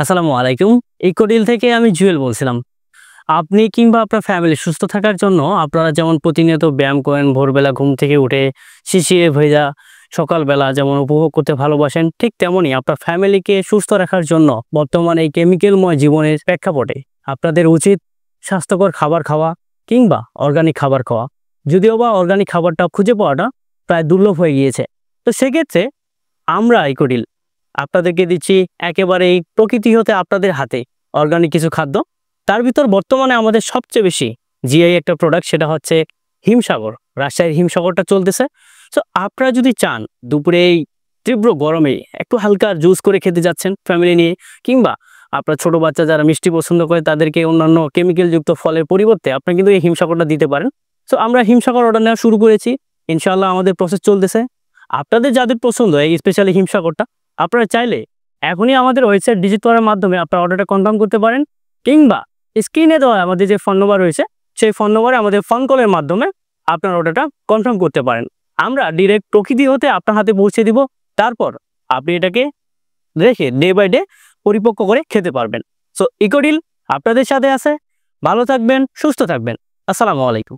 আসসালামু আলাইকুম। ইকোডিল থেকে আমি জুয়েল বলছিলাম। আপনি কিংবা আপনার ফ্যামিলি সুস্থ থাকার জন্য আপনারা যেমন প্রতিনিয়ত ব্যায়াম করেন, ভোরবেলা ঘুম থেকে উঠে শিশিরে ভেজা সকালবেলা যেমন উপভোগ করতে ভালোবাসেন, ঠিক তেমনই আপনার ফ্যামিলিকে সুস্থ রাখার জন্য বর্তমানে এই কেমিক্যালময় জীবনের প্রেক্ষাপটে আপনাদের উচিত স্বাস্থ্যকর খাবার খাওয়া কিংবা অর্গানিক খাবার খাওয়া। যদিও বা অর্গানিক খাবারটা খুঁজে পাওয়াটা প্রায় দুর্লভ হয়ে গিয়েছে। তো সেক্ষেত্রে আমরা ইকোডিল আপনাদেরকে দিচ্ছি একেবারেই প্রকৃতি হতে আপনাদের হাতে অর্গানিক কিছু খাদ্য। তার ভিতর বর্তমানে আমাদের সবচেয়ে বেশি জিআই একটা প্রোডাক্ট, সেটা হচ্ছে হিমসাগর। রাজশাহীর হিমসাগরটা চলতেছে। তো আপনারা যদি চান দুপুরে এই তীব্র গরমে একটু হালকা জুস করে খেতে যাচ্ছেন ফ্যামিলি নিয়ে, কিংবা আপনার ছোট বাচ্চা যারা মিষ্টি পছন্দ করে তাদেরকে অন্যান্য কেমিক্যালযুক্ত ফলের পরিবর্তে আপনি কিন্তু এই হিমসাগরটা দিতে পারেন। তো আমরা হিমসাগর অর্ডার নেওয়া শুরু করেছি, ইনশাআল্লাহ আমাদের প্রসেস চলতেছে। আপনাদের যাদের পছন্দ এই স্পেশালি হিমসাগরটা, আপনারা চাইলে এখনই আমাদের ওয়েবসাইট ভিজিট করার মাধ্যমে আপনার অর্ডারটা কনফার্ম করতে পারেন, কিংবা স্ক্রিনে দেওয়া আমাদের যে ফোন নম্বর রয়েছে সেই ফোন নম্বরে আমাদের ফোন কলের মাধ্যমে আপনার অর্ডারটা কনফার্ম করতে পারেন। আমরা ডিরেক্ট প্রকৃতি হতে আপনার হাতে পৌঁছে দিব। তারপর আপনি এটাকে রেখে ডে বাই ডে পরিপক্ক করে খেতে পারবেন। সো ইকোডিল আপনাদের সাথে আছে। ভালো থাকবেন, সুস্থ থাকবেন। আসসালামু আলাইকুম।